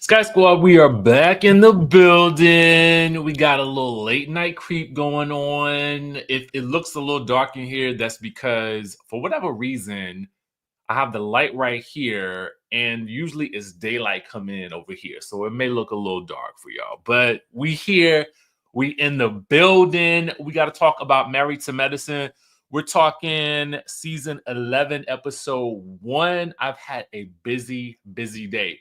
Sky Squad, we are back in the building. We got a little late night creep going on. It looks a little dark in here. That's because, for whatever reason, I have the light right here, and usually it's daylight coming in over here. So it may look a little dark for y'all. But we here, we in the building. We got to talk about Married to Medicine. We're talking season 11, episode 1. I've had a busy day.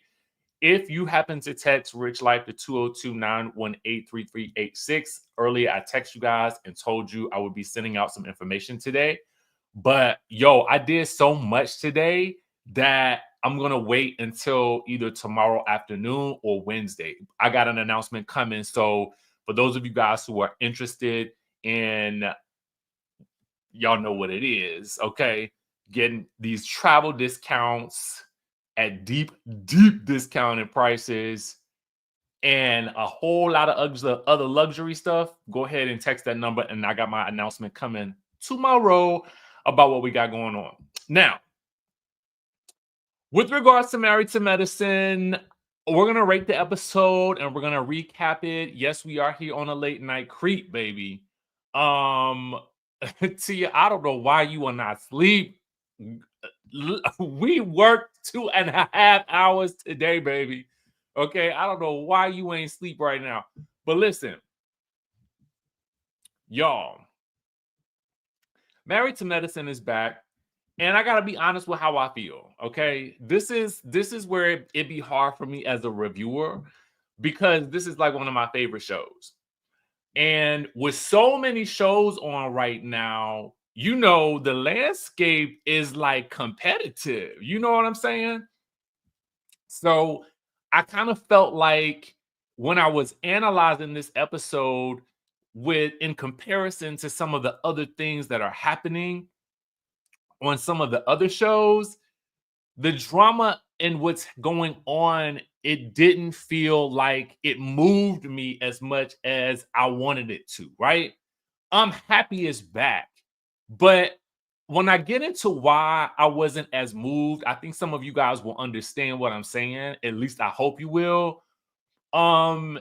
If you happen to text Rich Life to 202-918-3386, earlier I text you guys and told you I would be sending out some information today. But I did so much today that I'm going to wait until either tomorrow afternoon or Wednesday. I got an announcement coming. So for those of you guys who are interested in, y'all know what it is, okay? Getting these travel discounts at deep discounted prices and a whole lot of other luxury stuff, go ahead and text that number, and I got my announcement coming tomorrow about what we got going on. Now, with regards to Married to Medicine, we're going to rate the episode and we're going to recap it. Yes, we are here on a late night creep, baby. Tia, I don't know why you are not asleep. We worked 2.5 hours today, baby. Okay, I don't know why you ain't sleep right now. But listen, y'all, Married to Medicine is back. And I gotta be honest with how I feel. Okay, this is where it be hard for me as a reviewer, because this is like one of my favorite shows. And with so many shows on right now, the landscape is like competitive. You know what I'm saying? So I kind of felt like when I was analyzing this episode in comparison to some of the other things that are happening on some of the other shows, the drama and what's going on, it didn't feel like it moved me as much as I wanted it to, right? I'm happy it's back. But when I get into why I wasn't as moved, I think some of you guys will understand what I'm saying. At least I hope you will. And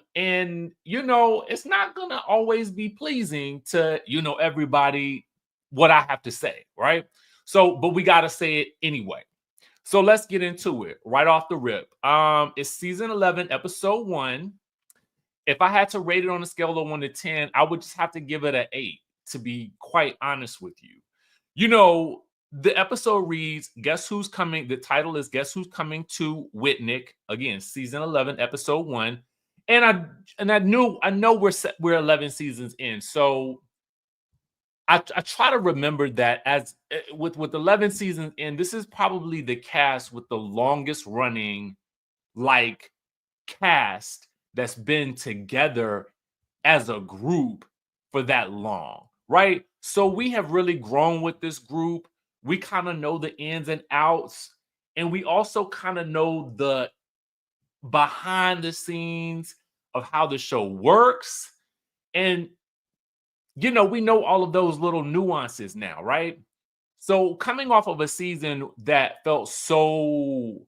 it's not gonna always be pleasing to everybody what I have to say, right? So, but we gotta say it anyway. So let's get into it right off the rip. It's season 11, episode 1. If I had to rate it on a scale of 1 to 10, I would just have to give it an 8, to be quite honest with you. The episode reads, Guess Who's Coming? The title is Guess Who's Coming to Whitnick? Again, season 11, episode 1. And I know we're 11 seasons in. So I try to remember that as with 11 seasons in, this is probably the cast with the longest running cast that's been together as a group for that long, right? So we have really grown with this group. We kind of know the ins and outs, and we also kind of know the behind the scenes of how the show works. And we know all of those little nuances now, right? So coming off of a season that felt so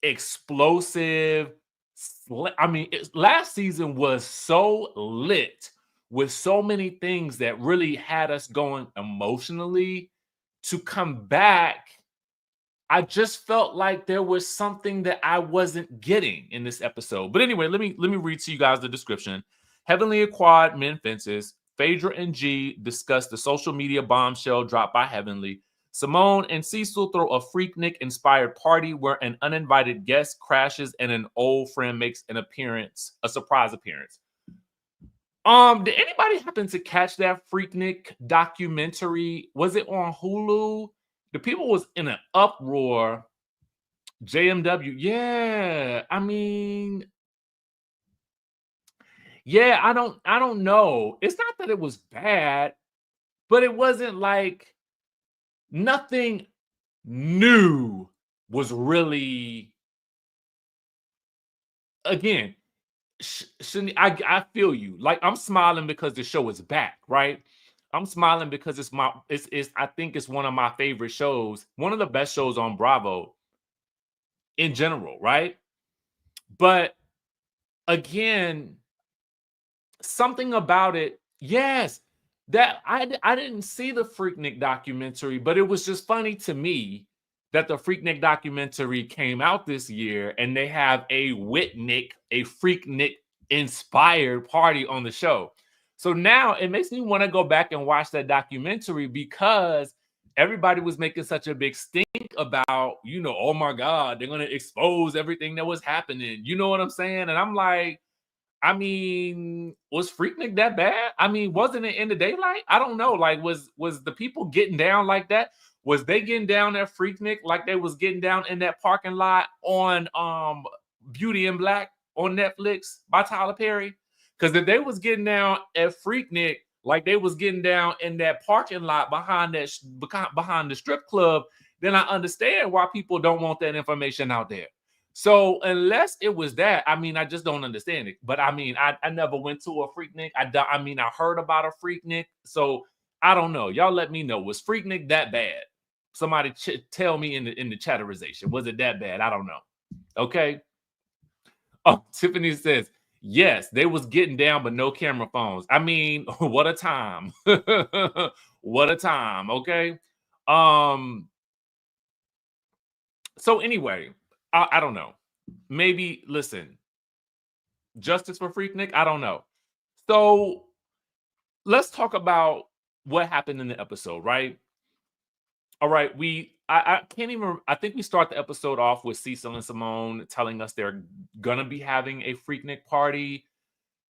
explosive, last season was so lit with so many things that really had us going emotionally. To come back, I just felt like there was something that I wasn't getting in this episode. But anyway, let me read to you guys the description. Heavenly and Quad mend fences. Fedra and G discuss the social media bombshell dropped by Heavenly. Simone and Cecil throw a Freaknik-inspired party where an uninvited guest crashes and an old friend makes a surprise appearance. Did anybody happen to catch that Freaknik documentary? Was it on Hulu? The people was in an uproar. JMW, yeah. I don't know. It's not that it was bad, but it wasn't like nothing new was really. Again, I feel you. Like, I'm smiling because the show is back, right? I'm smiling because I think it's one of my favorite shows, one of the best shows on Bravo in general, right? But again, something about it, yes, that I didn't see the Freaknik documentary, but it was just funny to me that the Freaknik documentary came out this year and they have a Freaknik inspired party on the show. So now it makes me want to go back and watch that documentary because everybody was making such a big stink about, oh my God, they're going to expose everything that was happening. You know what I'm saying? And I'm like, I mean, was Freaknik that bad? I mean, wasn't it in the daylight? I don't know. Like, was the people getting down like that? Was they getting down at Freaknik like they was getting down in that parking lot on Beauty in Black on Netflix by Tyler Perry? Because if they was getting down at Freaknik like they was getting down in that parking lot behind behind the strip club, then I understand why people don't want that information out there. So unless it was that, I mean, I just don't understand it. But I mean, I never went to a Freaknik. I mean, I heard about a Freaknik. So I don't know. Y'all let me know. Was Freaknik that bad? Somebody tell me in the chatterization. Was it that bad? I don't know. Okay. Oh, Tiffany says, yes, they was getting down, but no camera phones. I mean, what a time. What a time. Okay. So anyway, I don't know. Maybe listen, justice for Freaknik. I don't know. So let's talk about what happened in the episode, right? All right, I can't even. I think we start the episode off with Cecil and Simone telling us they're gonna be having a Freaknik party.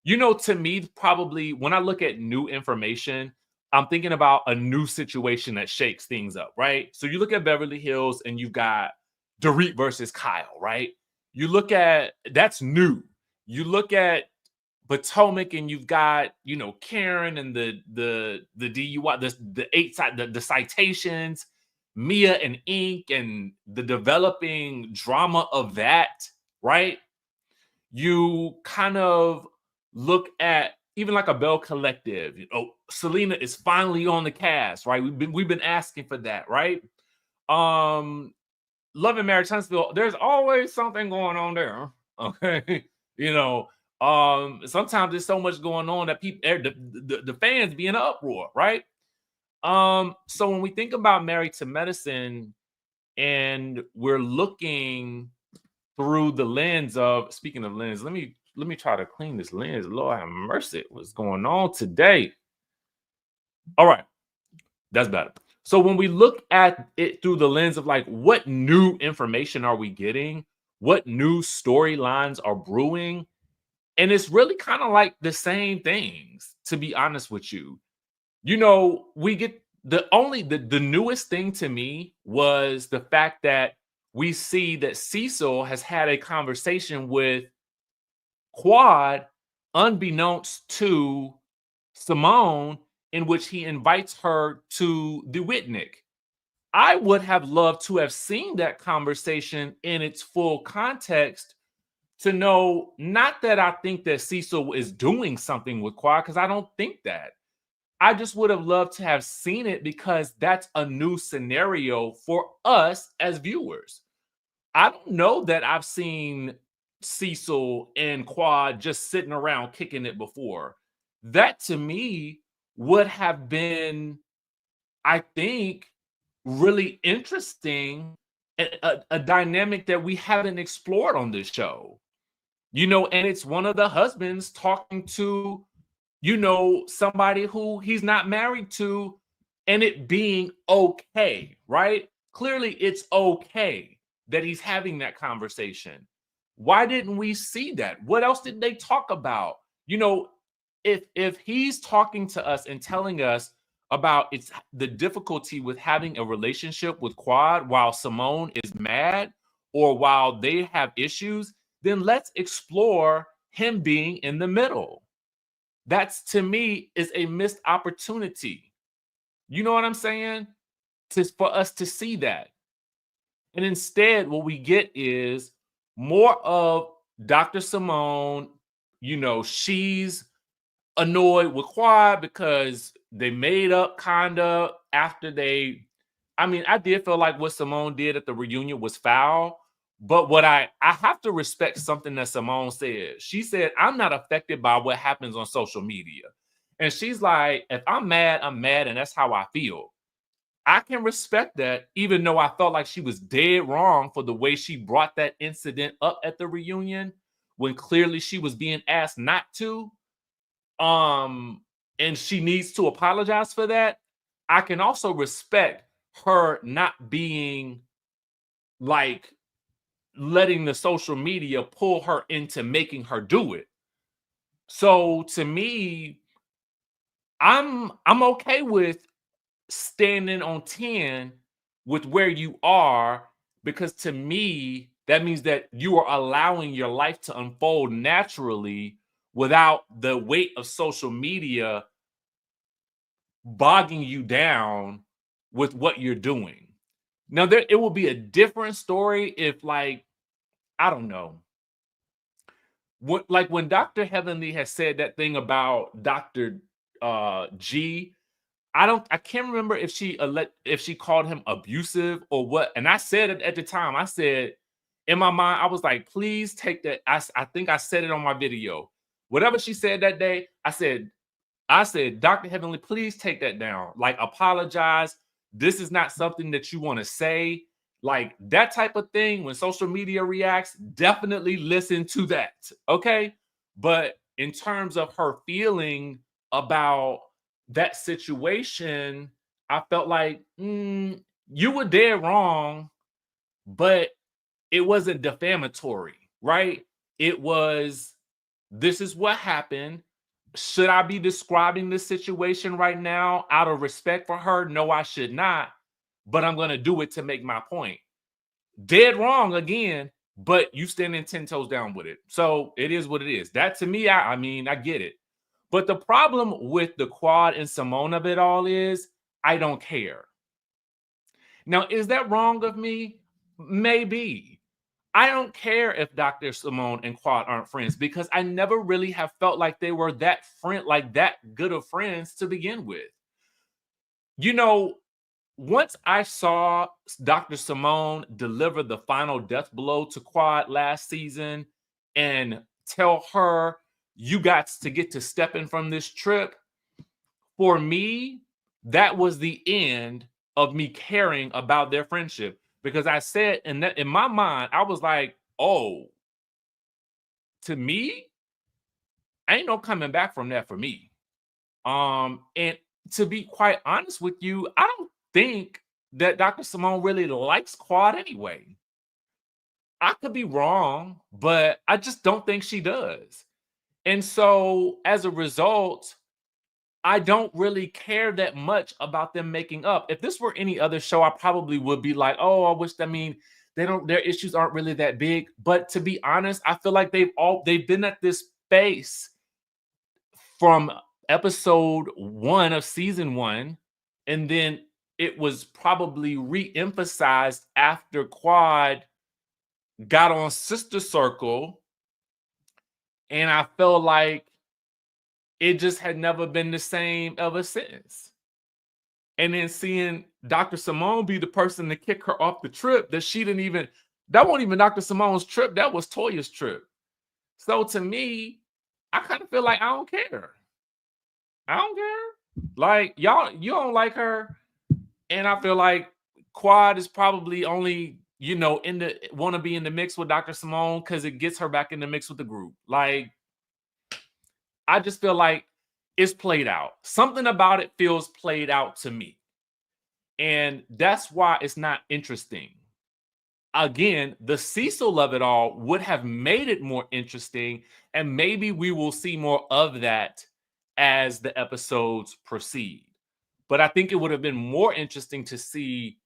To me, probably when I look at new information, I'm thinking about a new situation that shakes things up, right? So you look at Beverly Hills and you've got Dorit versus Kyle, right? You look at that's new. You look at Potomac and you've got, Karen and the DUI, the citations, Mia and Ink and the developing drama of that, right? You kind of look at even like a Bell Collective. Selena is finally on the cast, right? We've been asking for that, right? Love and Marriage Huntsville. There's always something going on there. Okay, sometimes there's so much going on that people, the fans be in an uproar, right? So when we think about Married to Medicine, and we're looking through the lens of, speaking of lens, let me try to clean this lens. Lord have mercy, what's going on today? All right, that's better. So when we look at it through the lens of like, what new information are we getting? What new storylines are brewing? And it's really kind of like the same things, to be honest with you. We get the newest thing to me was the fact that we see that Cecil has had a conversation with Quad, unbeknownst to Simone, in which he invites her to the Whitnick. I would have loved to have seen that conversation in its full context to know, not that I think that Cecil is doing something with Quad, because I don't think that. I just would have loved to have seen it because that's a new scenario for us as viewers. I don't know that I've seen Cecil and Quad just sitting around kicking it before. That to me would have been, I think, really interesting, a dynamic that we haven't explored on this show. And it's one of the husbands talking to, somebody who he's not married to, and it being okay, right? Clearly, it's okay that he's having that conversation. Why didn't we see that? What else did they talk about? If he's talking to us and telling us about it's the difficulty with having a relationship with Quad while Simone is mad or while they have issues, then let's explore him being in the middle. That's, to me, is a missed opportunity. You know what I'm saying? For us to see that. And instead, what we get is more of Dr. Simone. She's annoyed with Quad because they made up kind of after I did feel like what Simone did at the reunion was foul, But what I have to respect something that Simone said. She said, I'm not affected by what happens on social media. And she's like, if I'm mad, and that's how I feel. I can respect that, even though I felt like she was dead wrong for the way she brought that incident up at the reunion when clearly she was being asked not to. And she needs to apologize for that. I can also respect her not being like letting the social media pull her into making her do it. So to me, I'm okay with standing on 10 with where you are, because to me that means that you are allowing your life to unfold naturally without the weight of social media bogging you down with what you're doing. Now there it will be a different story if, like, I don't know, what, like when Dr. Heavenly has said that thing about Dr. G. I can't remember if she called him abusive or what. And I said it at the time. I said, in my mind, I was like, please take that. I think I said it on my video. Whatever she said that day, I said, Dr. Heavenly, please take that down. Like, apologize. This is not something that you want to say. Like, that type of thing, when social media reacts, definitely listen to that. Okay. But in terms of her feeling about that situation, I felt like, you were dead wrong, but it wasn't defamatory, right? It was, this is what happened. Should I be describing this situation right now out of respect for her? No, I should not. But I'm going to do it to make my point. Dead wrong again, but you standing 10 toes down with it. So it is what it is. That, to me, I mean, I get it. But the problem with the Quad and Simone of it all is I don't care. Now, is that wrong of me? Maybe. I don't care if Dr. Simone and Quad aren't friends, because I never really have felt like they were that good of friends to begin with. You know, once I saw Dr. Simone deliver the final death blow to Quad last season and tell her, you got to get to stepping from this trip, for me, that was the end of me caring about their friendship. Because I said, in my mind, I was like, oh, to me, ain't no coming back from that for me. And to be quite honest with you, I don't think that Dr. Simone really likes Quad anyway. I could be wrong, but I just don't think she does. And so as a result, I don't really care that much about them making up. If this were any other show, I probably would be like, oh, I wish, I mean, their issues aren't really that big. But to be honest, I feel like they've been at this space from episode 1 of season 1, and then it was probably re-emphasized after Quad got on Sister Circle, and I felt like it just had never been the same ever since. And then seeing Dr. Simone be the person to kick her off the trip that she didn't even, that wasn't even Dr. Simone's trip, that was Toya's trip. So to me, I kind of feel like I don't care. I don't care. Like, y'all, you don't like her. And I feel like Quad is probably only, in the want to be in the mix with Dr. Simone because it gets her back in the mix with the group. Like, I just feel like it's played out. Something about it feels played out to me. And that's why it's not interesting. Again, the Cecil of it all would have made it more interesting. And maybe we will see more of that as the episodes proceed. But I think it would have been more interesting to see,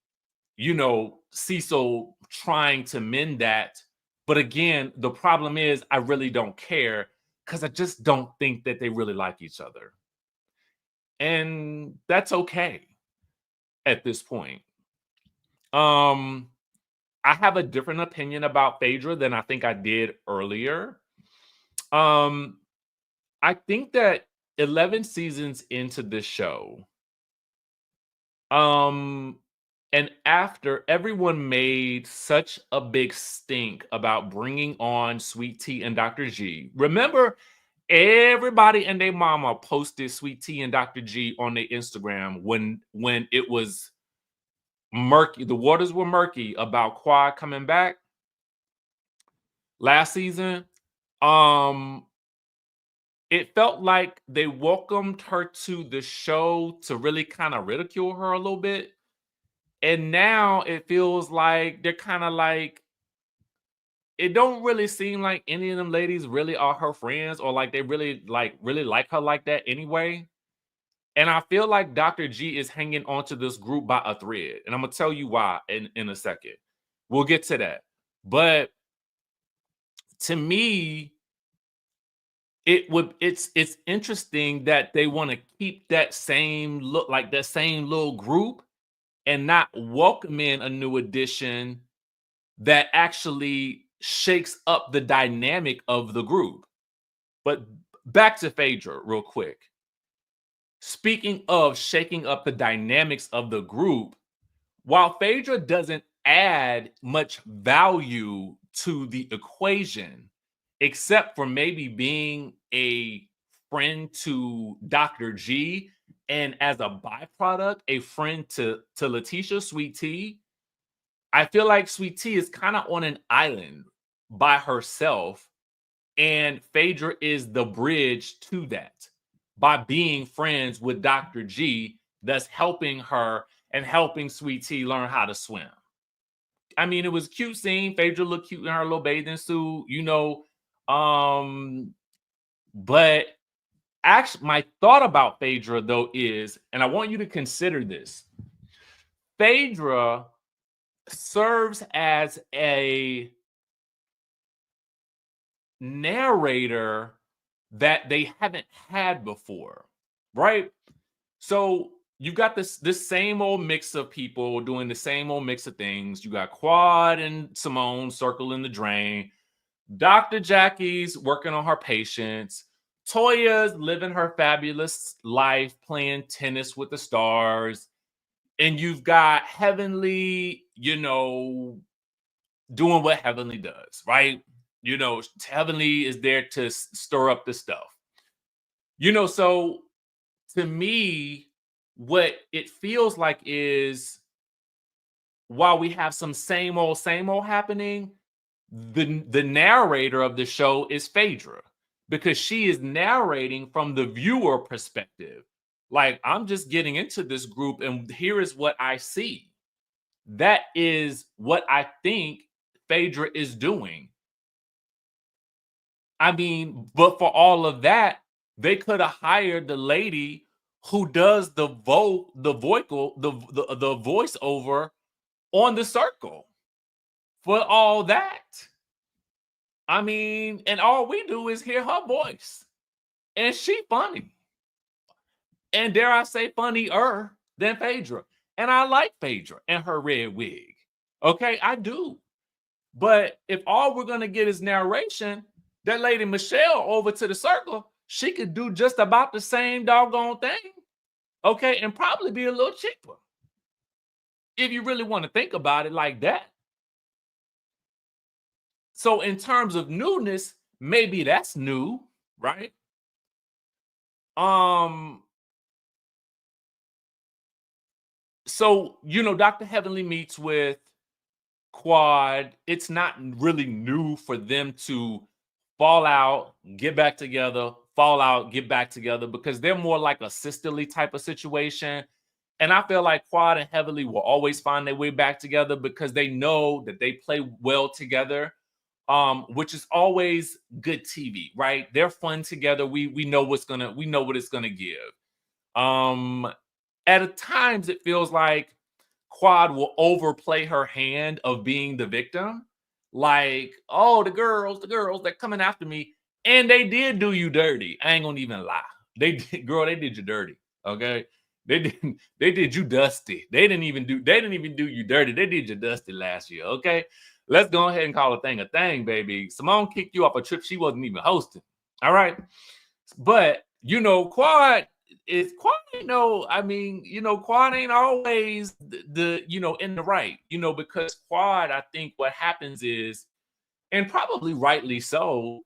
Cecil trying to mend that. But again, the problem is I really don't care, because I just don't think that they really like each other. And that's okay at this point. I have a different opinion about Phaedra than I think I did earlier. I think that 11 seasons into this show, And after everyone made such a big stink about bringing on Sweet Tea and Dr. G, remember everybody and their mama posted Sweet Tea and Dr. G on their Instagram when it was murky, the waters were murky about Quad coming back last season. It felt like they welcomed her to the show to really kind of ridicule her a little bit. And now it feels like they're kind of like, it don't really seem like any of them ladies really are her friends, or like they really like her like that anyway. And I feel like Dr. G is hanging onto this group by a thread. And I'm gonna tell you why in a second. We'll get to that. But to me, it's interesting that they want to keep that same look, like that same little group, and not welcome in a new addition that actually shakes up the dynamic of the group. But back to Phaedra real quick. Speaking of shaking up the dynamics of the group, while Phaedra doesn't add much value to the equation, except for maybe being a friend to Dr. G, and as a byproduct, a friend to Letitia, Sweet Tea, I feel like Sweet Tea is kind of on an island by herself, and Phaedra is the bridge to that by being friends with Dr. G, that's helping her and helping Sweet Tea learn how to swim. I mean, it was cute seeing Phaedra look cute in her little bathing suit, you know. But actually, my thought about Phaedra though is, and I want you to consider this: Phaedra serves as a narrator that they haven't had before, right? So you got this same old mix of people doing the same old mix of things. You got Quad and Simone circling the drain. Dr. Jackie's working on her patients. Toya's living her fabulous life, playing tennis with the stars. And you've got Heavenly, you know, doing what Heavenly does, right? You know, Heavenly is there to stir up the stuff. You know, so to me, what it feels like is, while we have some same old happening, the narrator of the show is Phaedra, because she is narrating from the viewer perspective. Like, I'm just getting into this group and here is what I see. That is what I think Phaedra is doing. I mean, but for all of that, they could have hired the lady who does the voiceover on the circle for all that. I mean, and all we do is hear her voice, and she funny, and dare I say funnier than Phaedra. And I like Phaedra and her red wig. Okay, I do. But if all we're gonna get is narration, that lady Michelle over to the circle, she could do just about the same doggone thing. Okay, and probably be a little cheaper, if you really want to think about it like that. So in terms of newness, maybe that's new, right? So, you know, Dr. Heavenly meets with Quad. It's not really new for them to fall out, get back together, fall out, get back together, because they're more like a sisterly type of situation. And I feel like Quad and Heavenly will always find their way back together because they know that they play well together, which is always good TV, right? They're fun together. We know what it's gonna give. At times it feels like Quad will overplay her hand of being the victim. Like, oh, the girls, they're coming after me. And they did do you dirty. I ain't gonna even lie. They did, girl, they did you dirty. Okay. They did you dusty. They didn't even do you dirty. They did you dusty last year. Okay. Let's go ahead and call a thing, baby. Simone kicked you off a trip she wasn't even hosting. All right. But you know, Quad, it's Quad ain't no, I mean, Quad ain't always the in the right, because Quad, I think what happens is, and probably rightly so,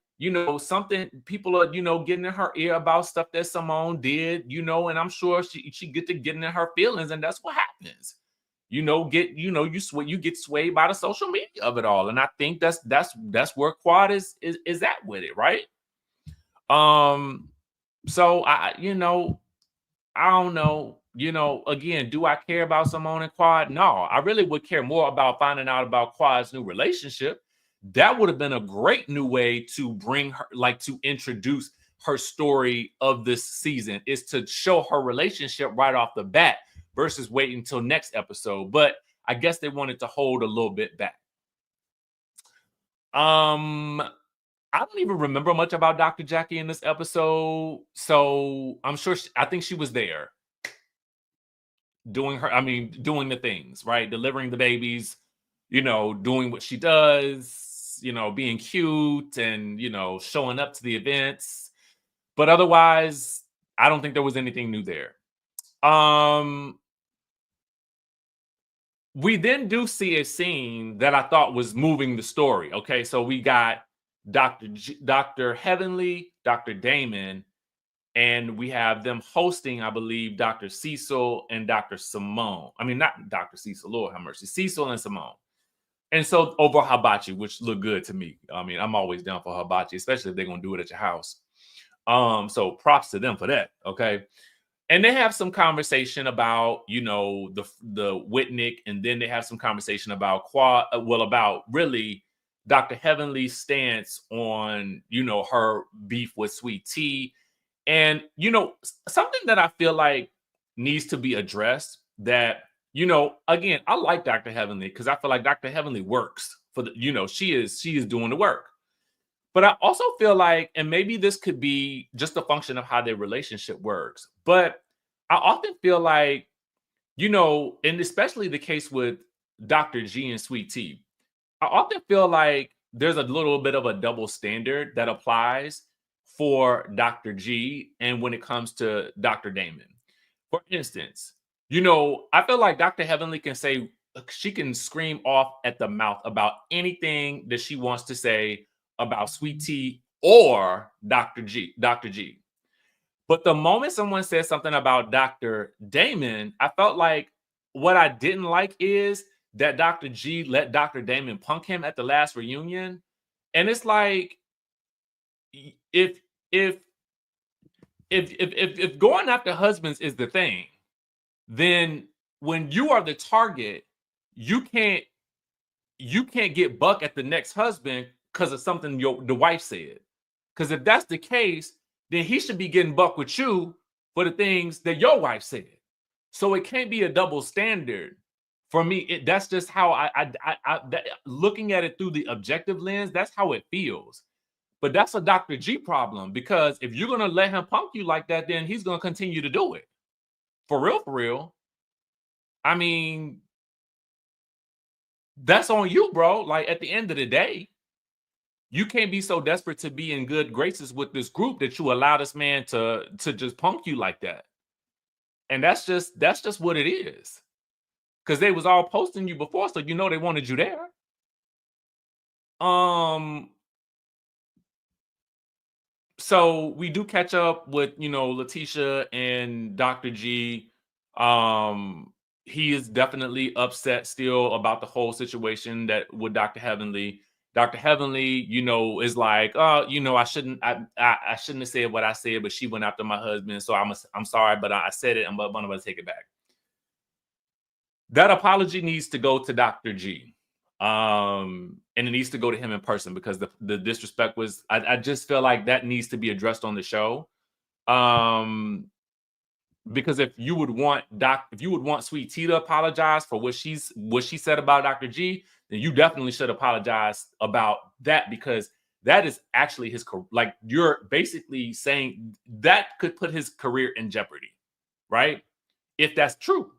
something people are, getting in her ear about stuff that Simone did, and I'm sure she get to getting in her feelings, and that's what happens. You get swayed by the social media of it all. And I think that's where Quad is at with it, right? So I don't know. Again, do I care about Simone and Quad? No, I really would care more about finding out about Quad's new relationship. That would have been a great new way to bring her, like to introduce her story of this season, is to show her relationship right off the bat versus waiting until next episode. But I guess they wanted to hold a little bit back. I don't even remember much about Dr. Jackie in this episode, so I'm sure I think she was there doing the things, right? Delivering the babies, doing what she does, being cute and, showing up to the events. But otherwise, I don't think there was anything new there. We then do see a scene that I thought was moving the story. Okay, so we got Dr. Heavenly, Dr. Damon, and we have them hosting, I believe, Dr. Cecil and Dr. Simone. I mean, not Dr. Cecil, Lord have mercy, Cecil and Simone. And so over hibachi, which looked good to me. I mean, I'm always down for hibachi, especially if they're gonna do it at your house. So props to them for that. Okay. And they have some conversation about, the Whitnick, and then they have some conversation about Quad, about really Dr. Heavenly's stance on, her beef with Sweet Tea. And, something that I feel like needs to be addressed, that, again, I like Dr. Heavenly because I feel like Dr. Heavenly works for the, she is doing the work. But I also feel like, and maybe this could be just a function of how their relationship works, but I often feel like, and especially the case with Dr. G and Sweet Tea, I often feel like there's a little bit of a double standard that applies for Dr. G and when it comes to Dr. Damon. For instance, I feel like Dr. Heavenly she can scream off at the mouth about anything that she wants to say about Sweet Tea or Dr. G. But the moment someone says something about Dr. Damon, I felt like what I didn't like is that Dr. G let Dr. Damon punk him at the last reunion. And it's like, if going after husbands is the thing, then when you are the target, you can't get buck at the next husband because of something the wife said. Because if that's the case, then he should be getting buck with you for the things that your wife said. So it can't be a double standard. For me, that's just how looking at it through the objective lens, that's how it feels. But that's a Dr. G problem, because if you're gonna let him punk you like that, then he's gonna continue to do it. For real. I mean, that's on you, bro. Like, at the end of the day, you can't be so desperate to be in good graces with this group that you allow this man to just punk you like that. And that's just what it is. Because they was all posting you before, so they wanted you there. So we do catch up with Letitia and Dr. G. He is definitely upset still about the whole situation that with Dr. Heavenly. Dr. Heavenly, is like, oh, I shouldn't have said what I said, but she went after my husband, so I'm sorry, but I said it, and I'm gonna take it back. That apology needs to go to Dr. G. And it needs to go to him in person, because the disrespect was, I just feel like that needs to be addressed on the show. Because if you would want Sweet Tea to apologize for what she said about Dr. G, then you definitely should apologize about that, because that is actually his, like, you're basically saying that could put his career in jeopardy, right? If that's true.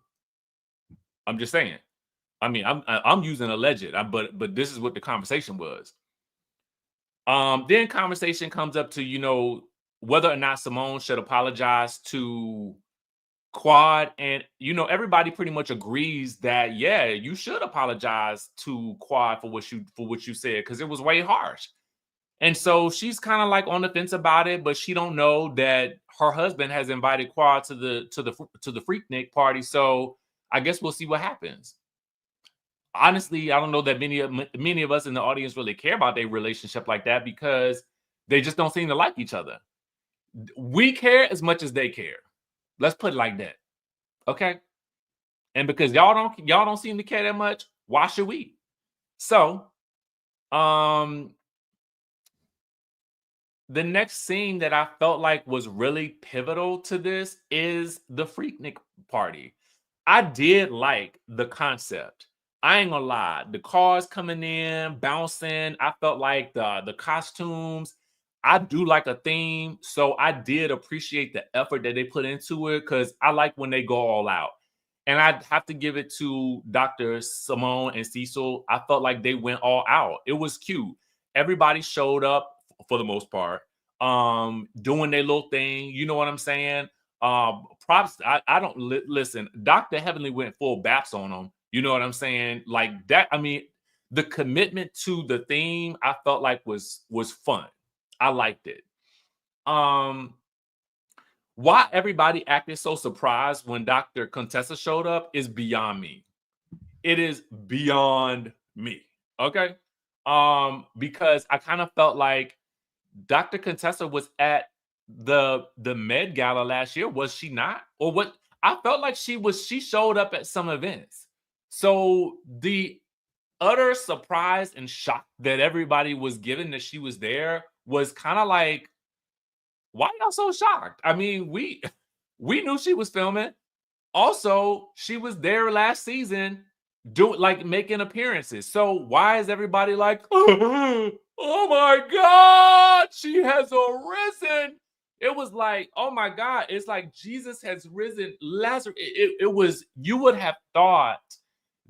I'm just saying. I mean, I'm using alleged, but this is what the conversation was. Then conversation comes up to, whether or not Simone should apologize to Quad, and everybody pretty much agrees that yeah, you should apologize to Quad for what you said, because it was way harsh. And so she's kind of like on the fence about it, but she don't know that her husband has invited Quad to the Freaknik party. So I guess we'll see what happens. Honestly, I don't know that many of us in the audience really care about their relationship like that, because they just don't seem to like each other. We care as much as they care. Let's put it like that. Okay? And because y'all don't seem to care that much, why should we? So, the next scene that I felt like was really pivotal to this is the Freaknik party. I did like the concept. I ain't gonna lie. The cars coming in, bouncing. I felt like the costumes. I do like a theme, so I did appreciate the effort that they put into it, because I like when they go all out. And I have to give it to Dr. Simone and Cecil. I felt like they went all out. It was cute. Everybody showed up for the most part, doing their little thing. You know what I'm saying? Props. I don't listen. Dr. Heavenly went full baps on them. You know what I'm saying? Like that. I mean, the commitment to the theme I felt like was fun. I liked it. Why everybody acted so surprised when Dr. Contessa showed up is beyond me. It is beyond me. Okay. Because I kind of felt like Dr. Contessa was at the Med Gala last year, was she not? Or what? I felt like she showed up at some events. So the utter surprise and shock that everybody was given that she was there was kind of like, why y'all so shocked? I mean, we knew she was filming. Also, she was there last season making appearances. So why is everybody like, oh my God, she has arisen? It was like, oh my God, it's like Jesus has risen. Lazarus, it was, you would have thought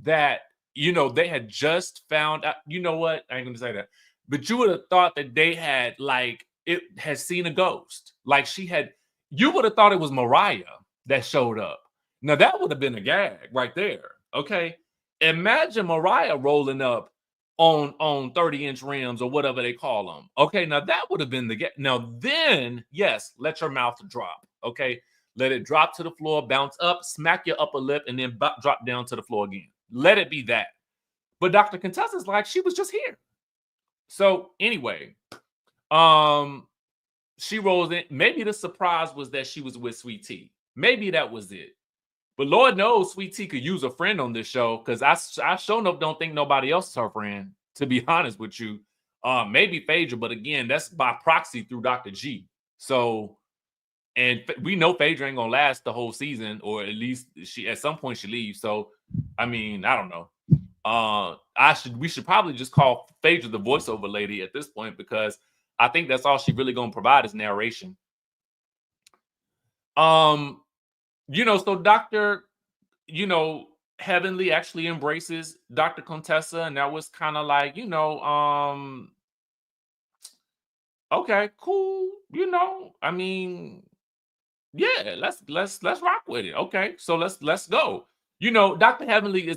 that, they had just found out, you know what? I ain't gonna say that. But you would have thought that they had seen a ghost. Like you would have thought it was Mariah that showed up. Now that would have been a gag right there. Okay. Imagine Mariah rolling up on 30-inch rims or whatever they call them. Okay, now that would have been the gag. Now then, yes, let your mouth drop. Okay. Let it drop to the floor, bounce up, smack your upper lip, and then drop down to the floor again. Let it be that. But Dr. Contessa's like, she was just here. So anyway, she rolls in. Maybe the surprise was that she was with Sweet Tea. Maybe that was it. But Lord knows Sweet Tea could use a friend on this show, because I sure enough don't think nobody else is her friend, to be honest with you. Maybe Phaedra, but again, that's by proxy through Dr. G. So, and we know Phaedra ain't gonna last the whole season, or at least at some point she leaves. So, I mean, I don't know. We should probably just call Phaedra the voiceover lady at this point, because I think that's all she really gonna provide is narration. So Dr. Heavenly actually embraces Dr. Contessa, and that was kind of like, okay, cool. I mean, yeah, let's rock with it. Okay, so let's go. Dr. Heavenly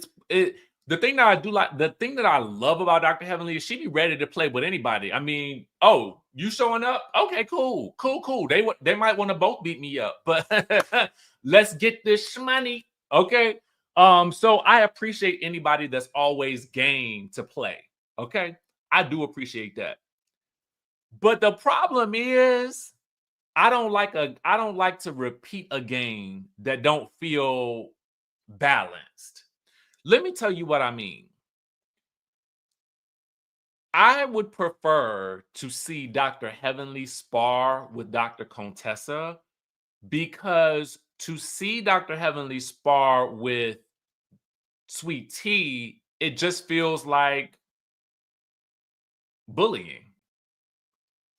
the thing that I do like, the thing that I love about Dr. Heavenly is she be ready to play with anybody. I mean, oh, you showing up? Okay, cool. They might want to both beat me up, but let's get this money. Okay. So I appreciate anybody that's always game to play. Okay. I do appreciate that. But the problem is, I don't like to repeat a game that don't feel balanced. Let me tell you what I mean. I would prefer to see Dr. Heavenly spar with Dr. Contessa, because to see Dr. Heavenly spar with Sweet Tea, it just feels like bullying.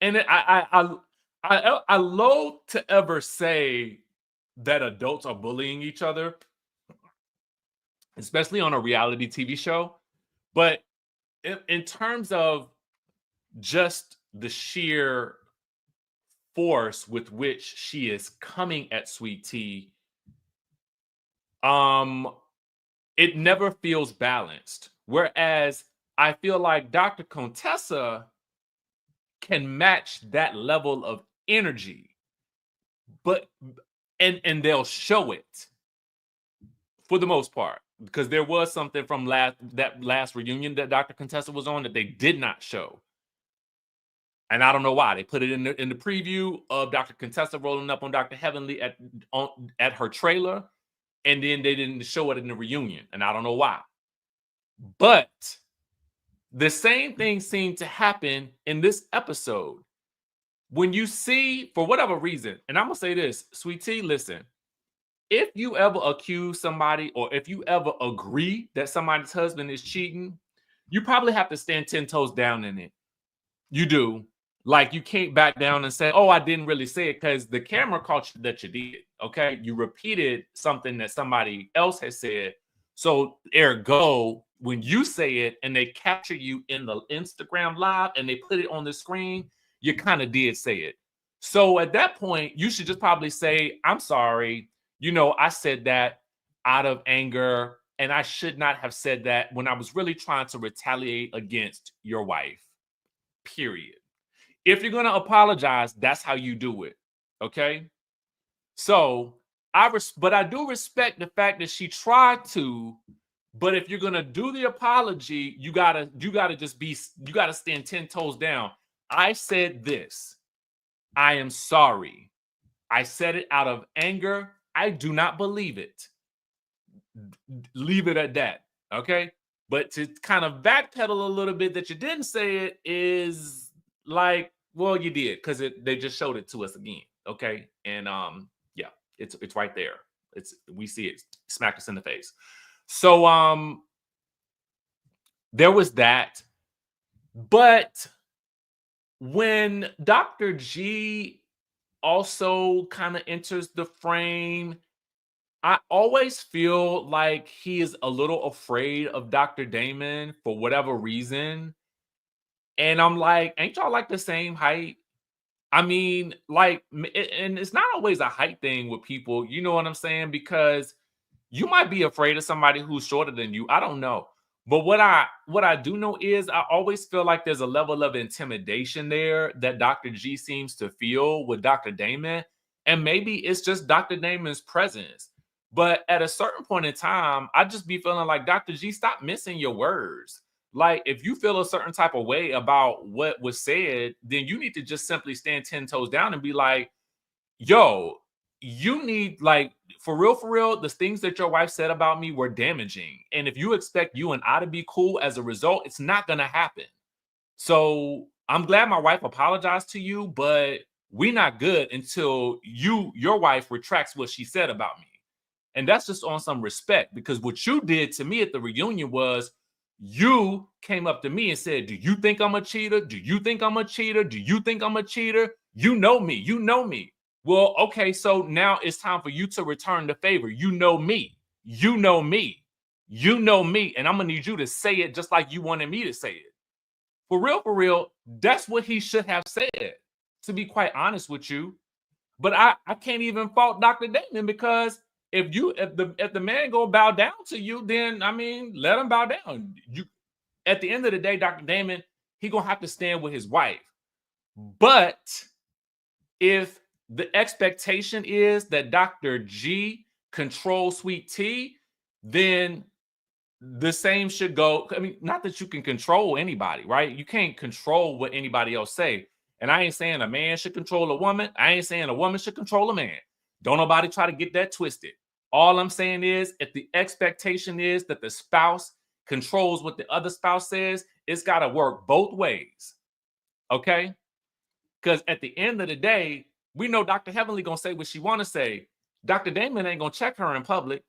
And I loathe to ever say that adults are bullying each other, especially on a reality TV show. But in terms of just the sheer force with which she is coming at Sweet Tea, it never feels balanced. Whereas I feel like Dr. Contessa can match that level of energy, but and they'll show it for the most part, because there was something from that last reunion that Dr. Contessa was on that they did not show. And I don't know why. They put it in the preview of Dr. Contessa rolling up on Dr. Heavenly at her trailer, and then they didn't show it in the reunion, and I don't know why. But the same thing seemed to happen in this episode. When you see, for whatever reason, and I'm gonna say this, Sweet Tea, listen, if you ever accuse somebody or if you ever agree that somebody's husband is cheating, you probably have to stand 10 toes down in it. You do. Like, you can't back down and say, oh, I didn't really say it, because the camera caught you that you did. Okay. You repeated something that somebody else has said. So, ergo, when you say it and they capture you in the Instagram live and they put it on the screen, you kind of did say it. So at that point, you should just probably say, I'm sorry. You know, I said that out of anger, and I should not have said that when I was really trying to retaliate against your wife. Period. If you're going to apologize, that's how you do it. Okay. So but I do respect the fact that she tried to, but if you're going to do the apology, you gotta stand 10 toes down. I said this. I am sorry. I said it out of anger. I do not believe it. Leave it at that. Okay. But to kind of backpedal a little bit that you didn't say it is like, well, you did, because they just showed it to us again. Okay. And yeah, it's right there. We see it, smacked us in the face. So there was that. But when Dr. G also kind of enters the frame, I always feel like he is a little afraid of Dr. Damon for whatever reason. And I'm like, ain't y'all like the same height? I mean, like, and it's not always a height thing with people, you know what I'm saying? Because you might be afraid of somebody who's shorter than you. I don't know. But what I do know is I always feel like there's a level of intimidation there that Dr. G seems to feel with Dr. Damon. And maybe it's just Dr. Damon's presence. But at a certain point in time, I just be feeling like, Dr. G, stop missing your words. Like, if you feel a certain type of way about what was said, then you need to just simply stand 10 toes down and be like, yo, you need, like, for real, the things that your wife said about me were damaging. And if you expect you and I to be cool as a result, it's not going to happen. So I'm glad my wife apologized to you, but we're not good until your wife retracts what she said about me. And that's just on some respect, because what you did to me at the reunion was you came up to me and said, do you think I'm a cheater? Do you think I'm a cheater? Do you think I'm a cheater? You know me. You know me. Well, okay, so now it's time for you to return the favor. You know me. You know me. You know me. And I'm going to need you to say it just like you wanted me to say it. For real, that's what he should have said, to be quite honest with you. But I can't even fault Dr. Damon, because if the man go bow down to you, then I mean, let him bow down. You, at the end of the day, Dr. Damon, he gonna have to stand with his wife. But if the expectation is that Dr. G controls Sweet Tea, then the same should go. I mean, not that you can control anybody, right? You can't control what anybody else say. And I ain't saying a man should control a woman. I ain't saying a woman should control a man. Don't nobody try to get that twisted. All I'm saying is, if the expectation is that the spouse controls what the other spouse says, it's got to work both ways. Okay? Because at the end of the day, we know Dr. Heavenly gonna say what she want to say. Dr. Damon ain't gonna check her in public.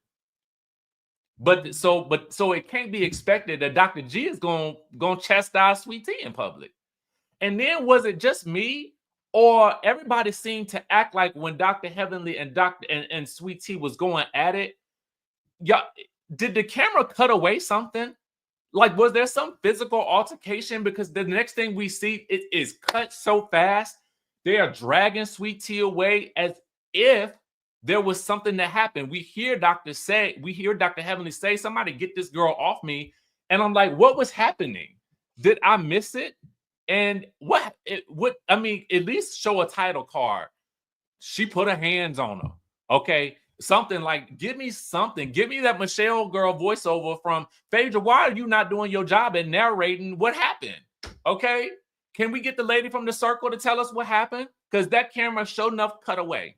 But so it can't be expected that Dr. G is gonna chastise Sweet Tea in public. And then, was it just me, or everybody seemed to act like when Dr. Heavenly and Sweet Tea was going at it, yeah, did the camera cut away something? Like, was there some physical altercation? Because the next thing we see, it is cut so fast They are dragging Sweet Tea away as if there was something that happened. We hear Dr. Heavenly say, somebody get this girl off me. And I'm like, what was happening? Did I miss it? And I mean, at least show a title card. She put her hands on her. Okay. Something like, give me something. Give me that Michelle girl voiceover from Fedra. Why are you not doing your job and narrating what happened? Okay. Can we get the lady from the circle to tell us what happened? Because that camera sure enough cut away.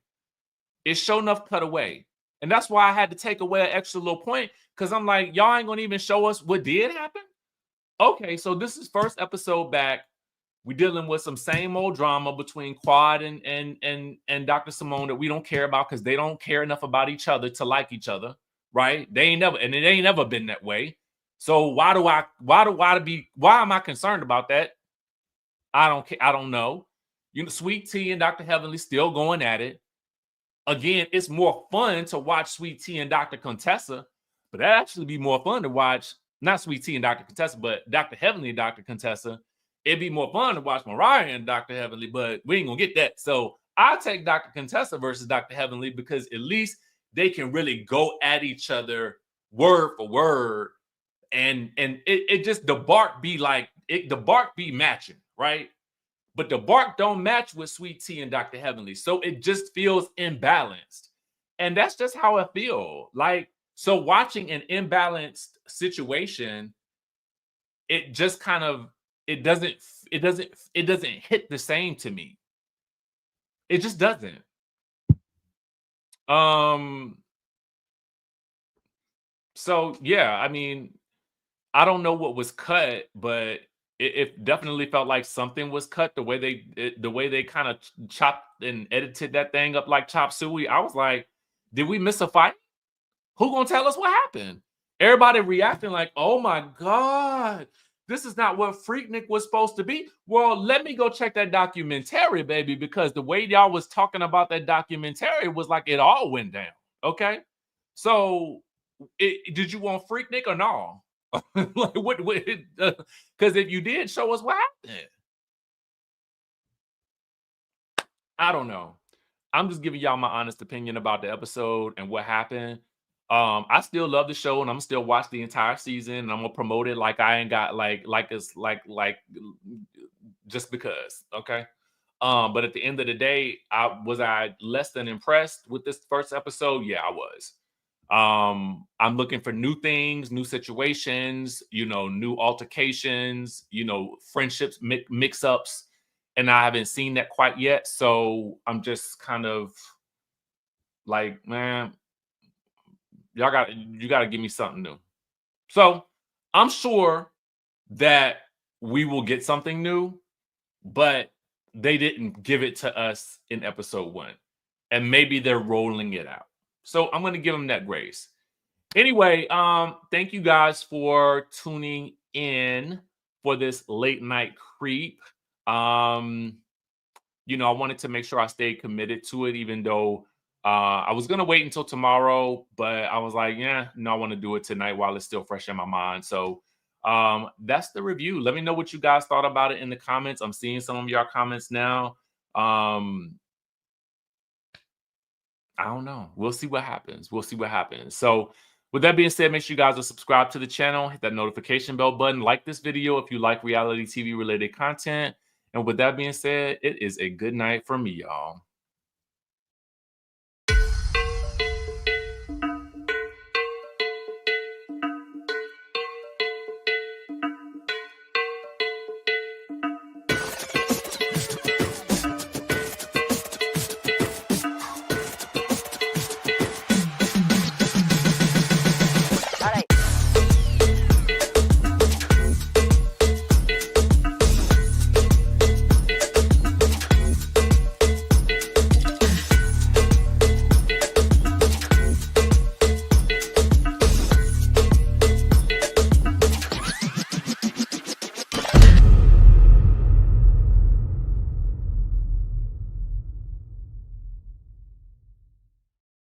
It sure enough cut away. And that's why I had to take away an extra little point, because I'm like, y'all ain't gonna even show us what did happen. Okay, so this is first episode back. We're dealing with some same old drama between Quad and Dr. Simone that we don't care about, because they don't care enough about each other to like each other, right? They ain't never, and it ain't never been that way. So why am I concerned about that? I don't care. I don't know. You know, Sweet Tea and Dr. Heavenly still going at it. Again, it's more fun to watch Sweet Tea and Dr. Contessa, but that actually be more fun to watch, not Sweet Tea and Dr. Contessa, but Dr. Heavenly and Dr. Contessa. It'd be more fun to watch Mariah and Dr. Heavenly, but we ain't gonna get that. So I'll take Dr. Contessa versus Dr. Heavenly, because at least they can really go at each other word for word. And it just, the bark be like, the bark be matching, right? But the bark don't match with Sweet Tea and Dr. Heavenly. So it just feels imbalanced. And that's just how I feel. Like, so watching an imbalanced situation, it just kind of, it doesn't hit the same to me. It just doesn't. So yeah, I mean, I don't know what was cut, but it definitely felt like something was cut. The way they kind of chopped and edited that thing up like chop suey. I was like, did we miss a fight? Who gonna tell us what happened? Everybody reacting like, oh my God, this is not what Freaknik was supposed to be. Well, let me go check that documentary, baby, because the way y'all was talking about that documentary was like it all went down. Okay. So did you want Freaknik or no? Like what? Because if you did, show us what happened. I don't know. I'm just giving y'all my honest opinion about the episode and what happened. I still love the show, and I'm still watch the entire season, and I'm gonna promote it like I ain't got like it's like just because. Okay. But at the end of the day, I less than impressed with this first episode? Yeah, I was. I'm looking for new things, new situations, you know, new altercations, you know, friendships, mix-ups, and I haven't seen that quite yet. So I'm just kind of like, man, you got to give me something new. So I'm sure that we will get something new, but they didn't give it to us in episode 1, and maybe they're rolling it out. So I'm going to give them that grace. Anyway, thank you guys for tuning in for this late night creep. You know, I wanted to make sure I stayed committed to it, even though I was gonna wait until tomorrow, but I was like, yeah, no, I want to do it tonight while it's still fresh in my mind. So that's the review. Let me know what you guys thought about it in the comments. I'm seeing some of your comments now. I don't know. We'll see what happens. We'll see what happens. So with that being said, make sure you guys are subscribed to the channel, hit that notification bell button, like this video if you like reality TV related content. And with that being said, it is a good night for me, y'all.